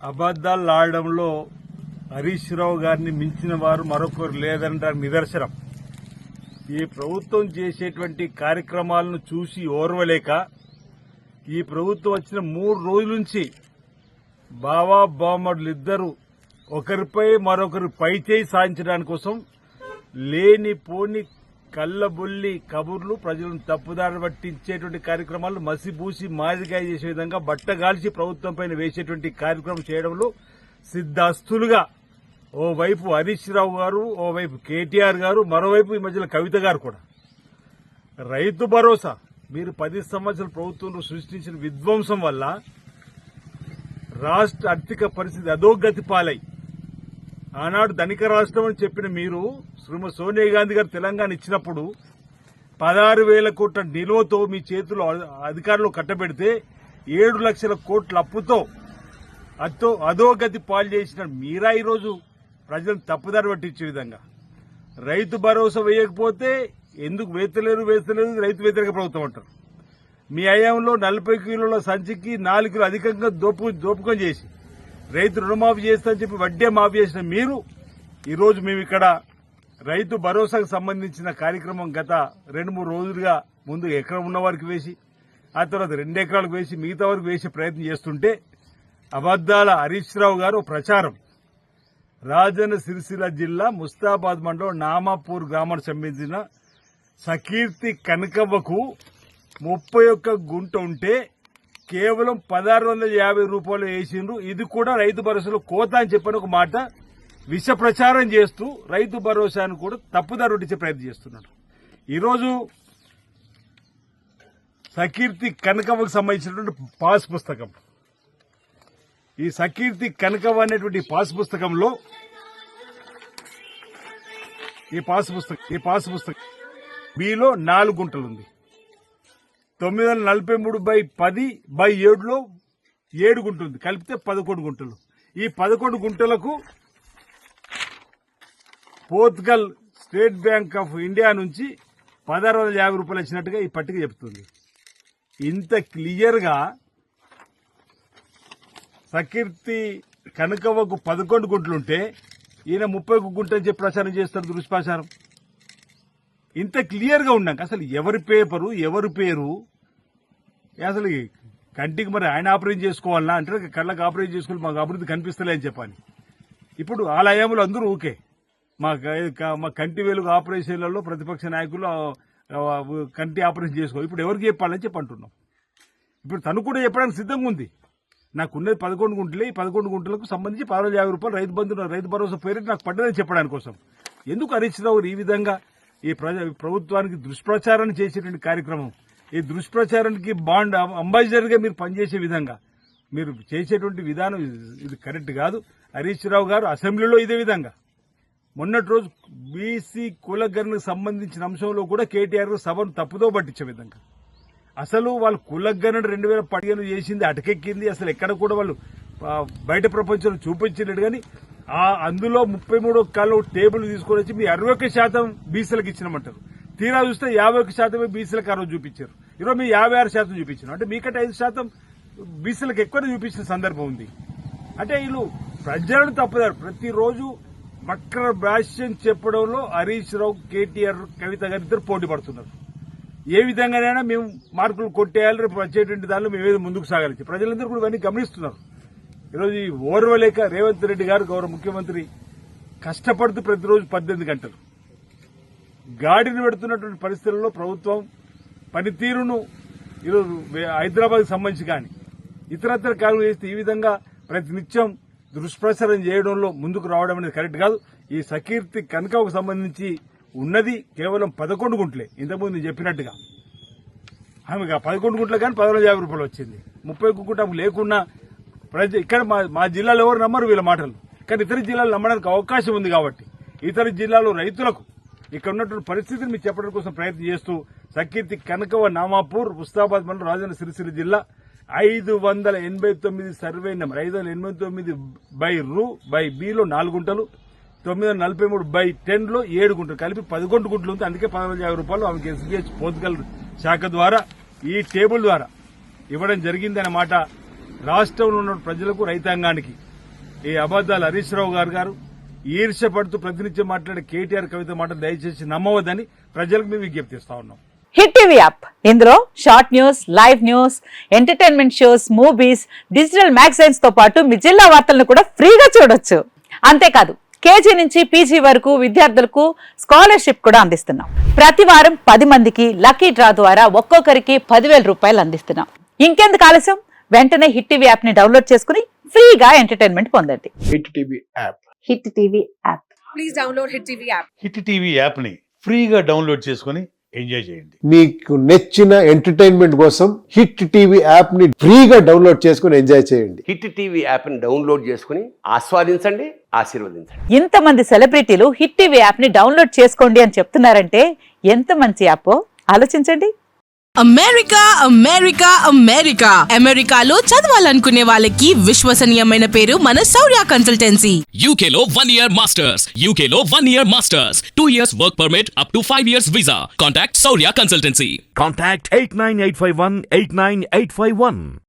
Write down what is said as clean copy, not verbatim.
అబద్దాలు ఆడడంలో హరీష్ రావు గారిని మించిన వారు మరొకరు లేదనడానికి నిదర్శనం. ఈ ప్రభుత్వం చేసేటువంటి కార్యక్రమాలను చూసి ఓర్వలేక ఈ ప్రభుత్వం వచ్చిన 3 రోజుల నుంచి బావా బామ్మడులిద్దరూ ఒకరిపై మరొకరు పైచేయి సాధించడానికి కోసం లేనిపోని కళ్ళబొల్లి కబుర్లు, ప్రజలను తప్పుదారి పట్టించేటువంటి కార్యక్రమాలు మసిబూసి మాదిరిగా చేసే విధంగా బట్టగాల్చి ప్రభుత్వం పైన వేసేటువంటి కార్యక్రమం చేయడంలో సిద్ధాస్తులుగా ఓవైపు హరీష్ రావు గారు, ఓవైపు కేటీఆర్ గారు, మరోవైపు ఈ మధ్యలో కవిత గారు కూడా. రైతు భరోసా మీరు 10 సంవత్సరాల ప్రభుత్వంలో సృష్టించిన విధ్వంసం వల్ల రాష్ట్ర ఆర్థిక పరిస్థితి అధోగతి పాలై ఆనాడు ధనిక రాష్ట్రం అని చెప్పిన మీరు శ్రీమతి సోనియా గాంధీ గారు తెలంగాణ ఇచ్చినప్పుడు 16,000 కోట్ల నిలువతో మీ చేతుల్లో అధికారులు కట్టబెడితే 7 లక్షల కోట్ల అప్పుతో అధోగతి పాలు చేసిన మీరా ఈరోజు ప్రజలను తప్పుదారి పట్టించే విధంగా రైతు భరోసా వేయకపోతే ఎందుకు వేస్తలేరు రైతు వ్యతిరేక ప్రభుత్వం అంటారు. మీ హయాంలో 40 కిలోల సంచికి 4 కిలో అధికంగా దోపకం చేసి రైతు రుణమాఫీ చేస్తామని చెప్పి వడ్డీ మాఫీ చేసిన మీరు ఈరోజు మేము ఇక్కడ రైతు భరోసాకు సంబంధించిన కార్యక్రమం గత 2-3 రోజులుగా ముందు ఎకరం ఉన్న వారికి వేసి ఆ తర్వాత 2 ఎకరాలకు వేసి మిగతా వరకు వేసే ప్రయత్నం చేస్తుంటే అబద్దాల హరీష్ రావు గారు ప్రచారం రాజన్న సిరిసిల్ల జిల్లా ముస్తాబాద్ మండలం నామాపూర్ గ్రామానికి సంబంధించిన సకీర్తి కనకవ్వకు 31 గుంట ఉంటే కేవలం 1,650 రూపాయలు వేసిండ్రు. ఇది కూడా రైతు భరోసాలో కోత అని చెప్పని ఒక మాట విష ప్రచారం చేస్తూ రైతు భరోసాను కూడా తప్పుదారి పట్టించే ప్రయత్నం చేస్తున్నాడు. ఈరోజు సకీర్తి కనకవ్వకు సంబంధించినటువంటి పాస్ పుస్తకం, ఈ సకీర్తి కనకవ్వ అనేటువంటి పాస్ పుస్తకంలో ఈ పాస్ పుస్తకం బిలో 4 గుంటలు ఉంది. 943/10/7లో 7 గుంట ఉంది. కలిపితే 11 గుంటలు. ఈ 11 గుంటలకు Portugal State Bank of India నుంచి 1,650 రూపాయలు వచ్చినట్టుగా ఈ పట్టిక చెబుతుంది. ఇంత క్లియర్ గా సకీర్తి కనకవ్వకు 11 గుంటలుంటే ఈయన 31 గుంట అని చెప్పి ప్రచారం చేస్తారు. దుష్ప్రచారం ఇంత క్లియర్ గా ఉన్నాక అసలు ఎవరి పేపరు ఎవరి పేరు అసలు కంటికి మరి ఆయన ఆపరేషన్ చేసుకోవాలన్నా అంటే కళ్ళకి ఆపరేషన్ చేసుకోవాలి, మాకు అభివృద్ధి కనిపిస్తలే అని చెప్పని. ఇప్పుడు ఆలయంలో అందరూ ఊకే మా కంటి వెలుగు ఆపరేషన్లలో ప్రతిపక్ష నాయకులు కంటి ఆపరేషన్ చేసుకో ఇప్పుడు ఎవరికి చెప్పాలని చెప్పి అంటున్నాం. ఇప్పుడు తను కూడా చెప్పడానికి సిద్ధంగా ఉంది. నాకున్నది 11 గుంటలే, ఈ 11 గుంటలకు సంబంధించి 1,650 రూపాయలు రైతు భరోసా పేరు నాకు పడ్డదని చెప్పడానికి కోసం ఎందుకు హరీష్ రావు ఈ విధంగా ఈ ప్రభుత్వానికి దుష్ప్రచారాన్ని చేసేటువంటి కార్యక్రమం, ఈ దుష్ప్రచారానికి బాండ్ అంబాసిడర్ గా మీరు పనిచేసే విధంగా మీరు చేసేటువంటి విధానం ఇది కరెక్ట్ కాదు. హరీష్ రావు గారు అసెంబ్లీలో ఇదే విధంగా మొన్నటి రోజు బీసీ కులగణకు సంబంధించిన అంశంలో కూడా కేటీఆర్ సభను తప్పుదో పట్టించే విధంగా అసలు వాళ్ళు కులగణన 2015 చేసింది అటకెక్కింది. అసలు ఎక్కడ కూడా వాళ్ళు బయట ప్రపంచంలో చూపించలేడు. కానీ అందులో 33 కాళ్ళు టేబుల్ తీసుకొని వచ్చి మీ 61% బీసీలకు ఇచ్చినామంటారు. తీరా చూస్తే 51% బీసీలకు ఆ రోజు చూపించారు. ఈరోజు మీ 56% చూపించారు. అంటే మీకంటే 5% బీసీలకు ఎక్కువ చూపించిన సందర్భం ఉంది. అంటే వీళ్ళు ప్రజలను తప్పుదారు ప్రతిరోజు వక్ర భాష్యం చెప్పడంలో హరీష్ రావు, కేటీఆర్, కవిత గారు ఇద్దరు పోటీ పడుతున్నారు. ఏ విధంగానైనా మేము మార్కులు కొట్టేయాలి, రేపు వచ్చేటువంటి దానిలో మేమేదో ముందుకు సాగాలి. ప్రజలందరూ కూడా ఇవన్నీ గమనిస్తున్నారు. ఈరోజు ఈ ఓర్వలేక రేవంత్ రెడ్డి గారు గౌరవ ముఖ్యమంత్రి కష్టపడుతూ ప్రతిరోజు 18 గంటలు గాడిని పెడుతున్నటువంటి పరిస్థితుల్లో ప్రభుత్వం పనితీరును ఈరోజు హైదరాబాద్ సంబంధించి కానీ ఇతరత్ర కాలం చేస్తే ఈ విధంగా ప్రతినిత్యం దుష్ప్రచారం చేయడంలో ముందుకు రావడం అనేది కరెక్ట్ కాదు. ఈ సకీర్తి కనకకు సంబంధించి ఉన్నది కేవలం 11 గుంటలే. ఇంతకుముందు నేను చెప్పినట్టుగా ఆమెకు 11 గుంటలు కానీ 1,650 రూపాయలు వచ్చింది. 30 గుంట లేకున్నా ఇక్కడ మా జిల్లాలో ఎవరు నమ్మరు వీళ్ళ మాటలు. కానీ ఇతర జిల్లాలు నమ్మడానికి అవకాశం ఉంది కాబట్టి ఇతర జిల్లాలో రైతులకు ఇక్కడ ఉన్నటువంటి పరిస్థితిని మీకు చెప్పడం కోసం ప్రయత్నం చేస్తూ సకీర్తి కనకవ నామాపూర్ ముస్తాబాద్ మండలం రాజన్న సిరిసిల్ల జిల్లా 589 సర్వే నెంబర్ 589/బి లో 4 గుంటలు, 943/10లో 7 గుంటలు, కలిపి 11 గుంటలు ఉంది. అందుకే 1,650 రూపాయలు ఆమెకి ఎస్బీహెచ్ పోర్చుగల్ శాఖ ద్వారా ఈ టేబుల్ ద్వారా ఇవ్వడం జరిగిందన్నమాట. రాష్ట్రంలో ఉన్న ప్రజలకు, రైతాంగానికి ఈ అబద్దాలు హరీష్ రావు గారు ఈర్ష్యపడుతూ ప్రతినిత్యం మాట్లాడే కేటీఆర్ కవిత మాట దయచేసి నమ్మవద్దని ప్రజలకు మేము విజ్ఞప్తిస్తా ఉన్నాం. హిట్ టీవీ యాప్, ఇందులో short news, live news, entertainment shows, movies, digital magazines తో పాటు మీ జిల్లా వార్తలను కూడా ఫ్రీగా చూడొచ్చు. అంతేకాదు కేజీ నుంచి పీజీ వరకు విద్యార్థులకు స్కాలర్షిప్ కూడా అందిస్తున్నాం. ప్రతి వారం 10 మందికి లక్కీ డ్రా ద్వారా ఒక్కొక్కరికి 10,000 రూపాయలు అందిస్తున్నాం. ఇంకెందుకు ఆలస్యం, వెంటనే హిట్ టీవీ యాప్ ని డౌన్లోడ్ చేసుకుని ఫ్రీగా ఎంటర్టైన్మెంట్ పొందండి. Hit TV app. Hit TV app. Please download Hit TV app. Hit TV యాప్ని ఫ్రీగా డౌన్లోడ్ చేసుకొని ఎంజాయ్ చేయండి. మీకు నచ్చిన ఎంటర్టైన్మెంట్ కోసం హిట్ టీవీ యాప్ ని ఫ్రీగా డౌన్లోడ్ చేసుకుని ఎంజాయ్ చేయండి. హిట్ టీవీ యాప్ని డౌన్లోడ్ చేసుకుని ఆస్వాదించండి, ఆశీర్వదించండి. ఇంతమంది సెలబ్రిటీలు హిట్ టీవీ యాప్ ని డౌన్లోడ్ చేసుకోండి అని చెప్తున్నారంటే ఎంత మంచి యాప్ ఆలోచించండి. అమెరికా అమెరికా అమెరికా అమెరికాలో చదవాలనుకునే వాళ్ళకి విశ్వసనీయమైన పేరు మన శౌర్య consultancy. UK Law 1 Year Masters. UK Law 1 Year Masters. 2 years work permit up to 5 years visa. Contact Saurya Consultancy. Contact 89851 89851.